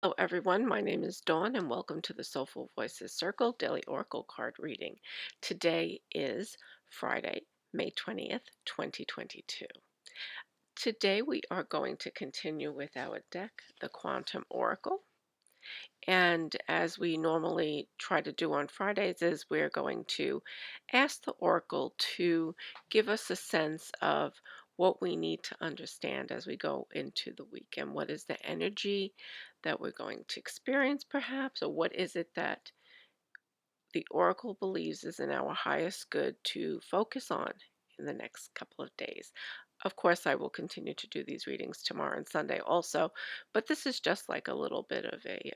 Hello, everyone. My name is Dawn, and welcome to the Soulful Voices Circle Daily Oracle Card Reading. Today is Friday, May 20th, 2022. Today, we are going to continue with our deck, the Quantum Oracle. And as we normally try to do on Fridays, is we're going to ask the Oracle to give us a sense of what we need to understand as we go into the week, and what is the energy that we're going to experience, perhaps, or what is it that the Oracle believes is in our highest good to focus on in the next couple of days. Of course, I will continue to do these readings tomorrow and Sunday also, but this is just like a little bit of a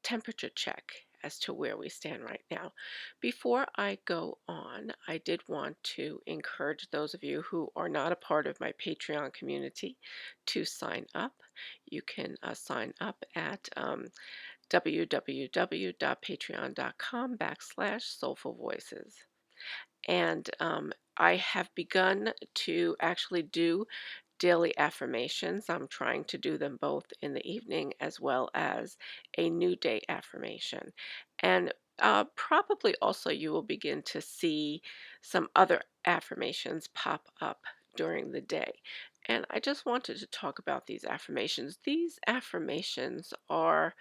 temperature check as to where we stand right now. Before I go on, I did want to encourage those of you who are not a part of my Patreon community to sign up. You can sign up at www.patreon.com/Soulful Voices. And I have begun to actually do daily affirmations. I'm trying to do them both in the evening as well as a new day affirmation. And probably also you will begin to see some other affirmations pop up during the day. And I just wanted to talk about these affirmations. These affirmations are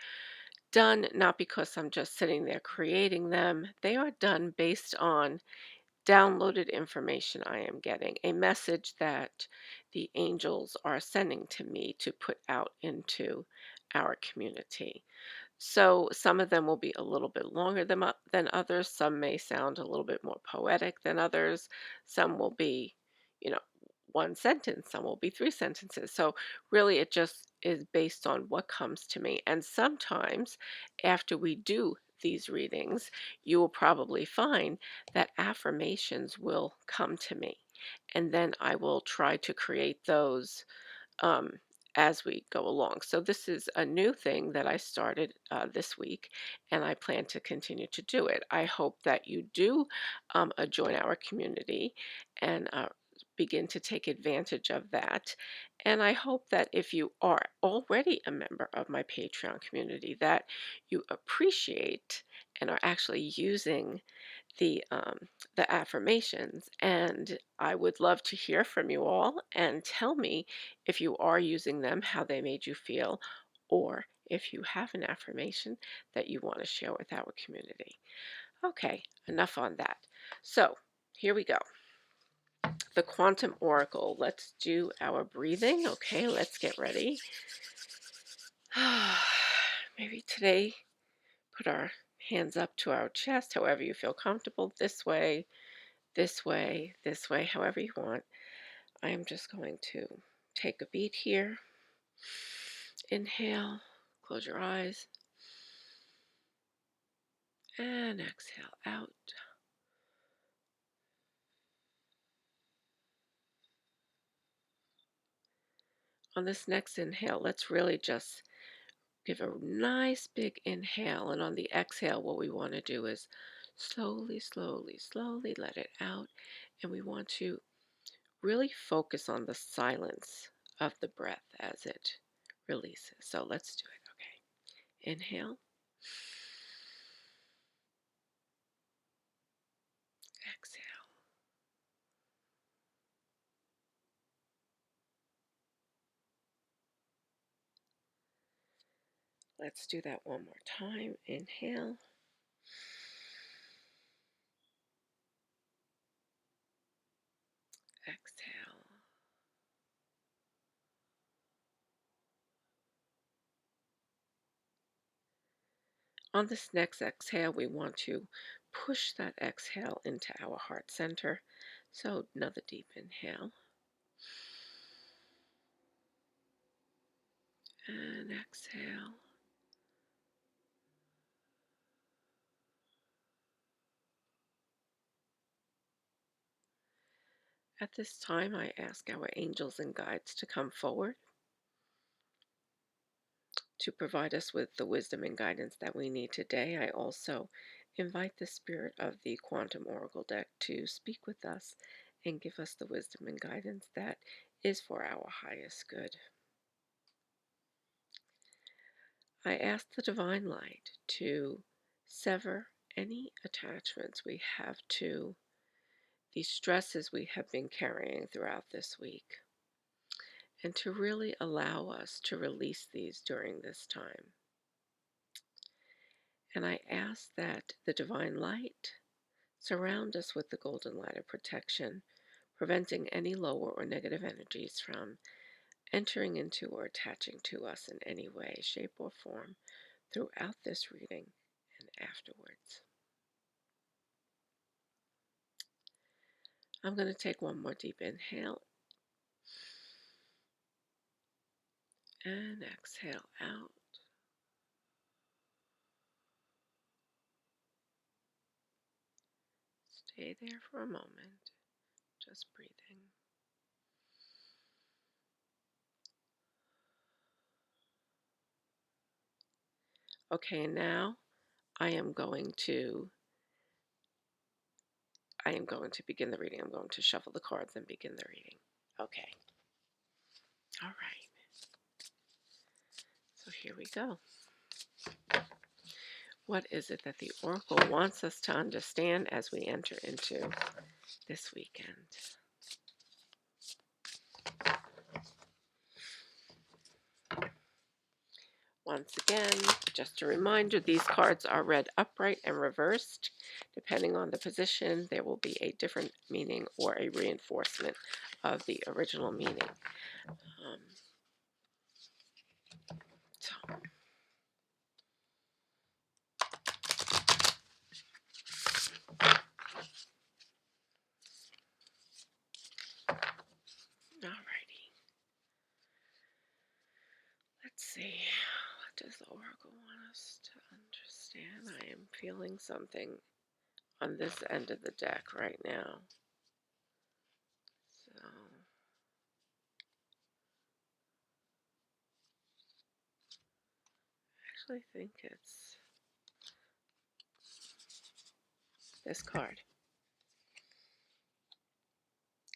done not because I'm just sitting there creating them, they are done based on downloaded information I am getting, a message that the angels are sending to me to put out into our community. So some of them will be a little bit longer than others. Some may sound a little bit more poetic than others. Some will be, you know, one sentence. Some will be three sentences. So really it just is based on what comes to me. And sometimes after we do these readings, you will probably find that affirmations will come to me. And then I will try to create those um, as we go along. So this is a new thing that I started this week, and I plan to continue to do it. I hope that you do join our community and begin to take advantage of that. And I hope that if you are already a member of my Patreon community, that you appreciate and are actually using the um, the affirmations. And I would love to hear from you all and tell me if you are using them, how they made you feel, or if you have an affirmation that you want to share with our community. Okay, enough on that. So here we go. The Quantum Oracle. Let's do our breathing. Okay, let's get ready. Maybe today put our hands up to our chest, however you feel comfortable, this way, this way, however you want. I am just going to take a beat here. Inhale, close your eyes, and exhale out. On this next inhale, let's really just give a nice big inhale. And on the exhale, what we want to do is slowly, slowly, slowly let it out. And we want to really focus on the silence of the breath as it releases. So let's do it. Okay. Inhale. Exhale. Let's do that one more time. Inhale. Exhale. On this next exhale, we want to push that exhale into our heart center. So another deep inhale. And exhale. At this time, I ask our angels and guides to come forward to provide us with the wisdom and guidance that we need today. I also invite the spirit of the Quantum Oracle deck to speak with us and give us the wisdom and guidance that is for our highest good. I ask the divine light to sever any attachments we have to the stresses we have been carrying throughout this week, and to really allow us to release these during this time. And I ask that the divine light surround us with the golden light of protection, preventing any lower or negative energies from entering into or attaching to us in any way, shape, or form throughout this reading and afterwards. I'm going to take one more deep inhale and exhale out. Stay there for a moment, just breathing. Okay, and now I am going to begin the reading. I'm going to shuffle the cards and begin the reading. Okay. All right. So here we go. What is it that the Oracle wants us to understand as we enter into this weekend? Once again, just a reminder, these cards are read upright and reversed. Depending on the position, there will be a different meaning or a reinforcement of the original meaning. Um, so, alrighty. Let's see. What does the Oracle want us to understand? I am feeling something on this end of the deck right now. So, I actually think it's this card.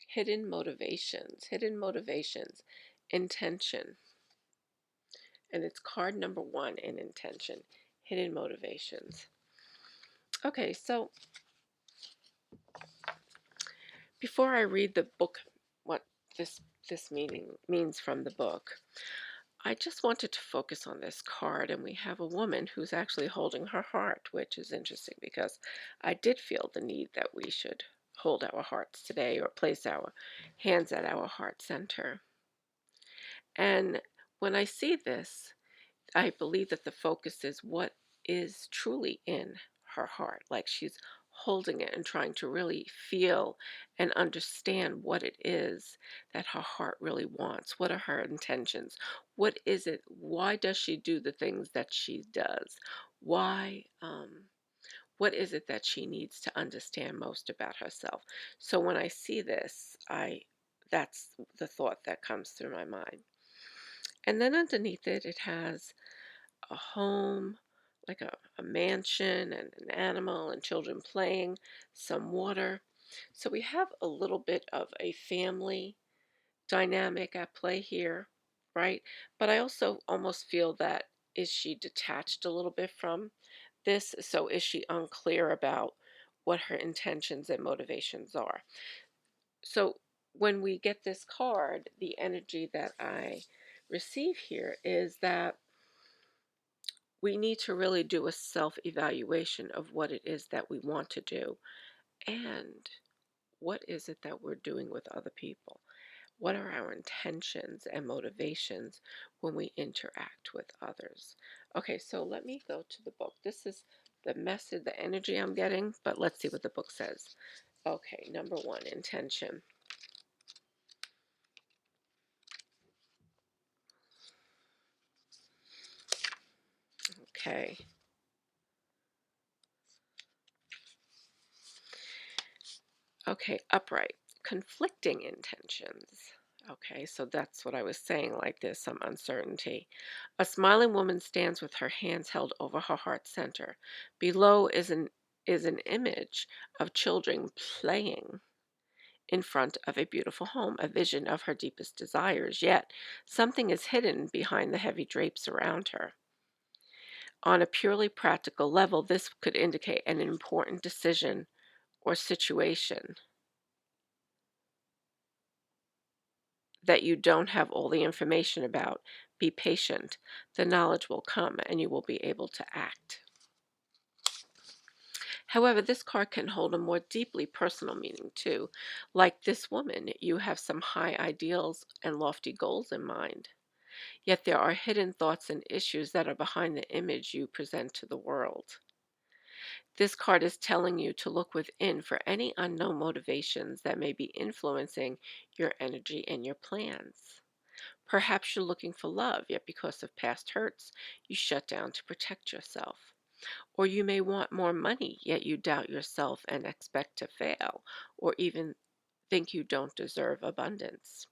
Hidden motivations, intention. And it's card number 1 in intention, hidden motivations. Okay, so before I read the book, what this meaning means from the book, I just wanted to focus on this card, and we have a woman who's actually holding her heart, which is interesting because I did feel the need that we should hold our hearts today or place our hands at our heart center. And when I see this, I believe that the focus is what is truly in her heart. Like she's holding it and trying to really feel and understand what it is that her heart really wants. What are her intentions? What is it? Why does she do the things that she does? Why? What is it that she needs to understand most about herself? So when I see this, that's the thought that comes through my mind. And then underneath it, it has a home, like a mansion and an animal and children playing, some water. So we have a little bit of a family dynamic at play here, right? But I also almost feel that is she detached a little bit from this? So is she unclear about what her intentions and motivations are? So when we get this card, the energy that I receive here is that we need to really do a self-evaluation of what it is that we want to do and what is it that we're doing with other people. What are our intentions and motivations when we interact with others? Okay, so let me go to the book. This is the message, the energy I'm getting, but let's see what the book says. Okay, number 1, intention. Okay. Okay, upright. Conflicting intentions. Okay, so that's what I was saying, like there's some uncertainty. A smiling woman stands with her hands held over her heart center. Below is an image of children playing in front of a beautiful home, a vision of her deepest desires. Yet something is hidden behind the heavy drapes around her. On a purely practical level, this could indicate an important decision or situation that you don't have all the information about. Be patient. The knowledge will come and you will be able to act. However, this card can hold a more deeply personal meaning too. Like this woman, you have some high ideals and lofty goals in mind. Yet there are hidden thoughts and issues that are behind the image you present to the world. This card is telling you to look within for any unknown motivations that may be influencing your energy and your plans. Perhaps you're looking for love, yet because of past hurts, you shut down to protect yourself. Or you may want more money, yet you doubt yourself and expect to fail, or even think you don't deserve abundance.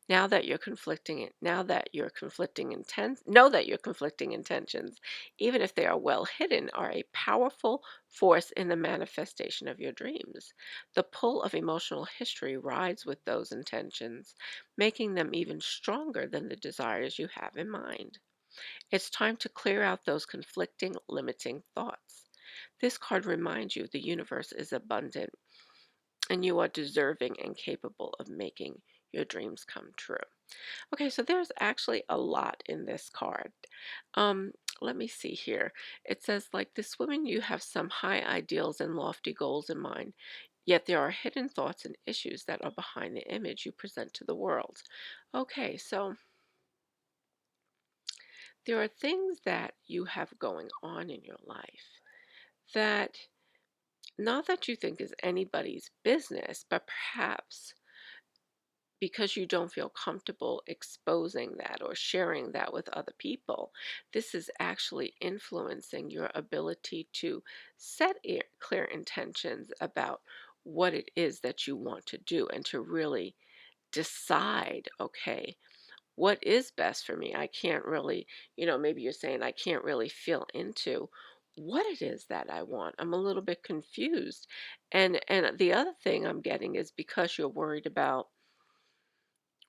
Now that your conflicting intent know that your conflicting intentions, even if they are well hidden, are a powerful force in the manifestation of your dreams. The pull of emotional history rides with those intentions, making them even stronger than the desires you have in mind. It's time to clear out those conflicting, limiting thoughts. This card reminds you the universe is abundant and you are deserving and capable of making your dreams come true. Okay, so there's actually a lot in this card. Um, Let me see here. It says, like this woman, you have some high ideals and lofty goals in mind, yet there are hidden thoughts and issues that are behind the image you present to the world. Okay, so there are things that you have going on in your life that not that you think is anybody's business, but perhaps because you don't feel comfortable exposing that or sharing that with other people, this is actually influencing your ability to set clear intentions about what it is that you want to do and to really decide, okay, what is best for me? I can't really, maybe you're saying I can't really feel into what it is that I want. I'm a little bit confused. And the other thing I'm getting is because you're worried about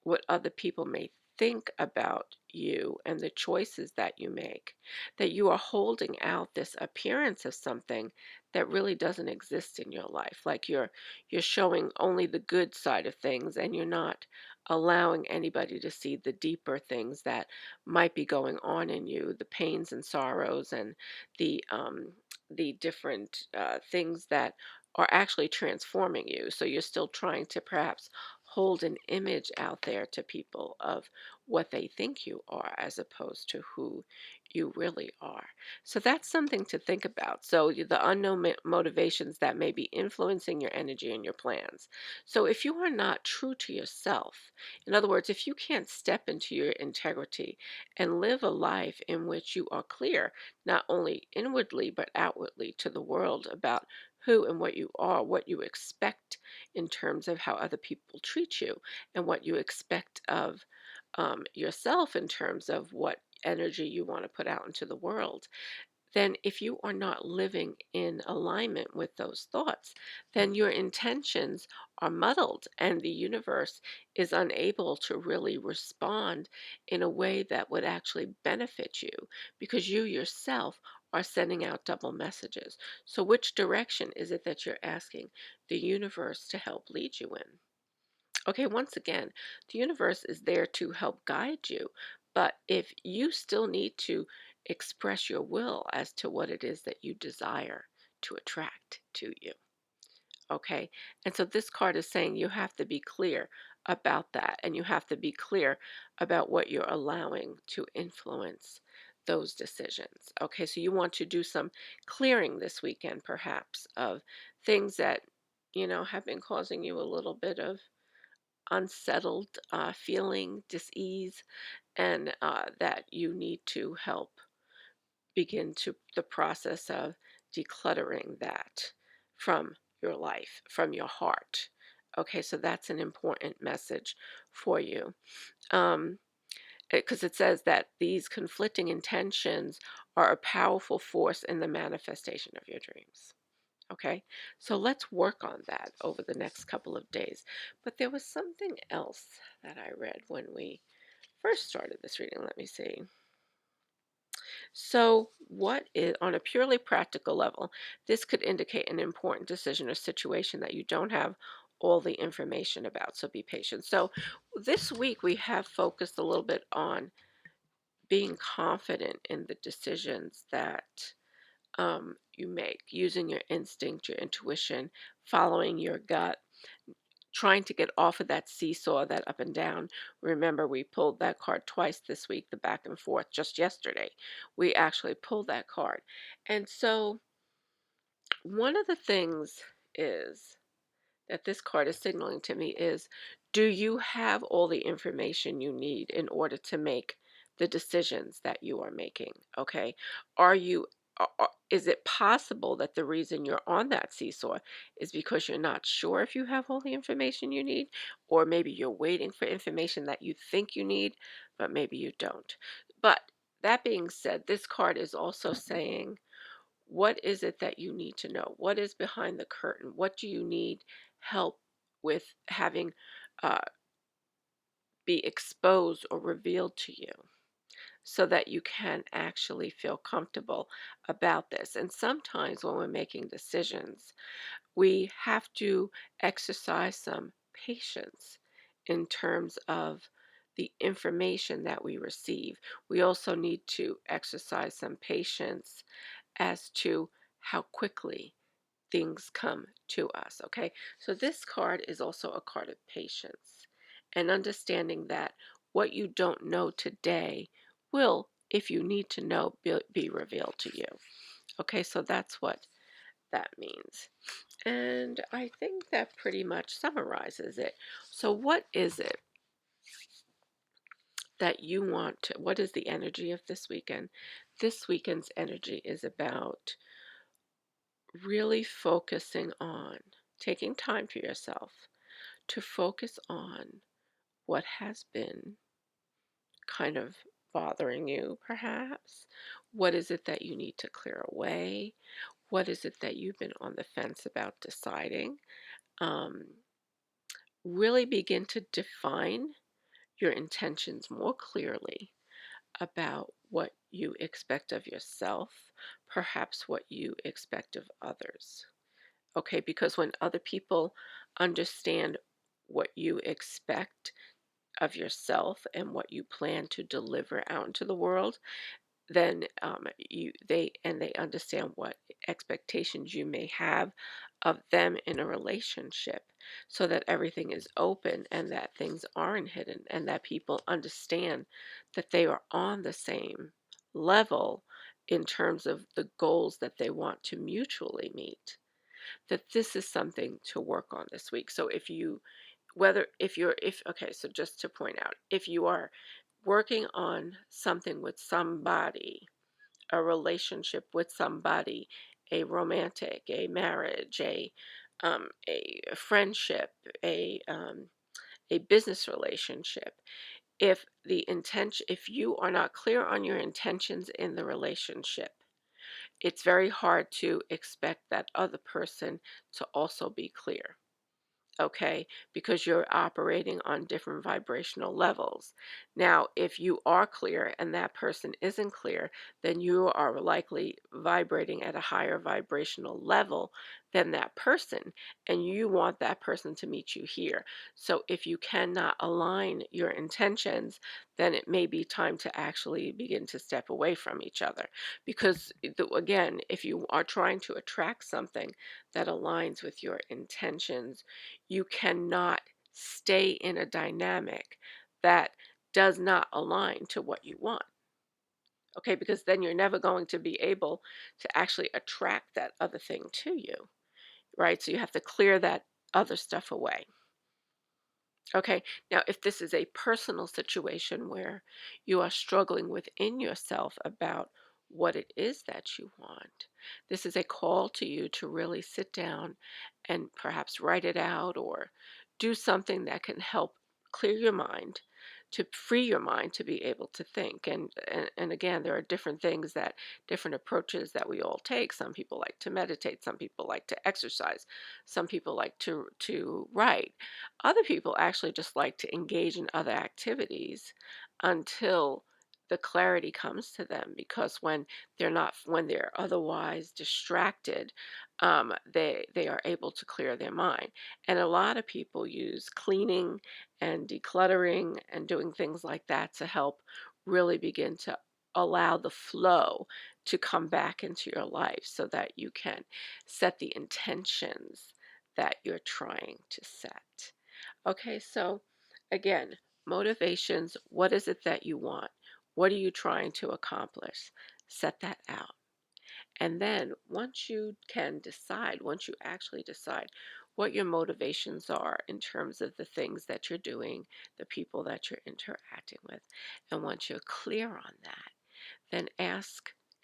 what other people may think about you and the choices that you make, that you are holding out this appearance of something that really doesn't exist in your life. Like you're showing only the good side of things and you're not allowing anybody to see the deeper things that might be going on in you, the pains and sorrows and the different things that are actually transforming you. So you're still trying to perhaps hold an image out there to people of what they think you are as opposed to who you really are. So that's something to think about. So the unknown motivations that may be influencing your energy and your plans. So if you are not true to yourself, in other words, if you can't step into your integrity and live a life in which you are clear, not only inwardly but outwardly to the world about who and what you are, what you expect in terms of how other people treat you, and what you expect of yourself in terms of what energy you want to put out into the world, then if you are not living in alignment with those thoughts, then your intentions are muddled and the universe is unable to really respond in a way that would actually benefit you because you yourself are sending out double messages. So, which direction is it that you're asking the universe to help lead you in? Okay, once again, the universe is there to help guide you, but if you still need to express your will as to what it is that you desire to attract to you, okay? And so this card is saying you have to be clear about that, and you have to be clear about what you're allowing to influence those decisions. Okay, so you want to do some clearing this weekend, perhaps, of things that, have been causing you a little bit of unsettled feeling, dis-ease, and that you need to help begin to the process of decluttering that from your life, from your heart. Okay, so that's an important message for you. Um, because it says that these conflicting intentions are a powerful force in the manifestation of your dreams. Okay, so let's work on that over the next couple of days. But there was something else that I read when we first started this reading. Let me see. So, what is, on a purely practical level, this could indicate an important decision or situation that you don't have all the information about. So be patient. So this week we have focused a little bit on being confident in the decisions that you make, using your instinct, your intuition, following your gut, trying to get off of that seesaw, that up and down. Remember, we pulled that card twice this week, the back and forth. Just yesterday, we actually pulled that card. And so, one of the things is that this card is signaling to me is, do you have all the information you need in order to make the decisions that you are making? Okay. Are you, is it possible that the reason you're on that seesaw is because you're not sure if you have all the information you need, or maybe you're waiting for information that you think you need, but maybe you don't? But that being said, this card is also saying, what is it that you need to know? What is behind the curtain? What do you need help with having uh, be exposed or revealed to you so that you can actually feel comfortable about this? And sometimes when we're making decisions, we have to exercise some patience in terms of the information that we receive. We also need to exercise some patience as to how quickly things come to us. Okay, so this card is also a card of patience and understanding that what you don't know today will, if you need to know, be revealed to you. Okay, so that's what that means. And I think that pretty much summarizes it. So, what is it that you want to, what is the energy of this weekend? This weekend's energy is about really focusing on taking time for yourself to focus on what has been kind of bothering you, perhaps. What is it that you need to clear away? What is it that you've been on the fence about deciding? Um, really begin to define your intentions more clearly about what you expect of yourself, perhaps what you expect of others. Okay, because when other people understand what you expect of yourself and what you plan to deliver out into the world, then they understand what expectations you may have of them in a relationship, so that everything is open and that things aren't hidden and that people understand that they are on the same level in terms of the goals that they want to mutually meet. That this is something to work on this week. So if you, whether if you're if okay, so just to point out, if you are working on something with somebody, a relationship with somebody, a romantic, a marriage, a friendship, a business relationship, if you are not clear on your intentions in the relationship, it's very hard to expect that other person to also be clear. Okay, because you're operating on different vibrational levels. Now, if you are clear and that person isn't clear, then you are likely vibrating at a higher vibrational level than that person, and you want that person to meet you here. So, if you cannot align your intentions, then it may be time to actually begin to step away from each other. Because, again, if you are trying to attract something that aligns with your intentions, you cannot stay in a dynamic that does not align to what you want. Okay, because then you're never going to be able to actually attract that other thing to you, right? So you have to clear that other stuff away. Okay, now if this is a personal situation where you are struggling within yourself about what it is that you want, this is a call to you to really sit down and perhaps write it out or do something that can help clear your mind, to free your mind to be able to think. And again, there are different things, that different approaches that we all take. Some people like to meditate, some people like to exercise, some people like to write. Other people actually just like to engage in other activities until the clarity comes to them, because when they're otherwise distracted, they are able to clear their mind. And a lot of people use cleaning and decluttering and doing things like that to help really begin to allow the flow to come back into your life, so that you can set the intentions that you're trying to set. Okay, so again, motivations, what is it that you want? What are you trying to accomplish? Set that out. And then once you actually decide what your motivations are in terms of the things that you're doing, the people that you're interacting with, and once you're clear on that, then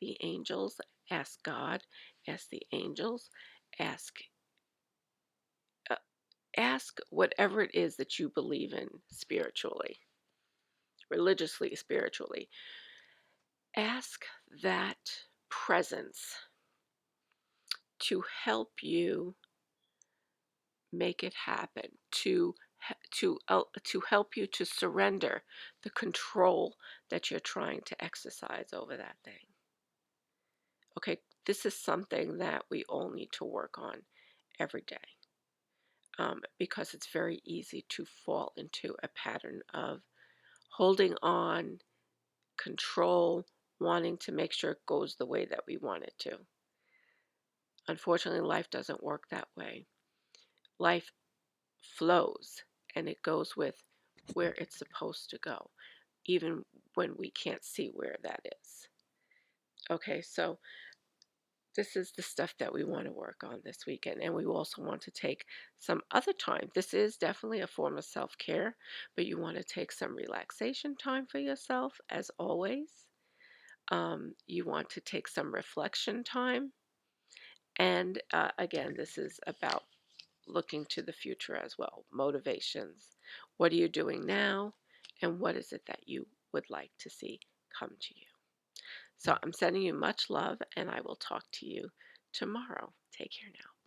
the angels, ask God, ask the angels, ask uh, ask whatever it is that you believe in spiritually, religiously, spiritually. Ask that presence to help you make it happen, to help you to surrender the control that you're trying to exercise over that thing. Okay, this is something that we all need to work on every day, because it's very easy to fall into a pattern of holding on, control, wanting to make sure it goes the way that we want it to. Unfortunately, life doesn't work that way. Life flows, and it goes with where it's supposed to go, even when we can't see where that is. Okay, so this is the stuff that we want to work on this weekend. And we also want to take some other time. This is definitely a form of self care, but you want to take some relaxation time for yourself, as always. You want to take some reflection time. And again, this is about looking to the future as well. Motivations. What are you doing now? And what is it that you would like to see come to you? So I'm sending you much love, and I will talk to you tomorrow. Take care now.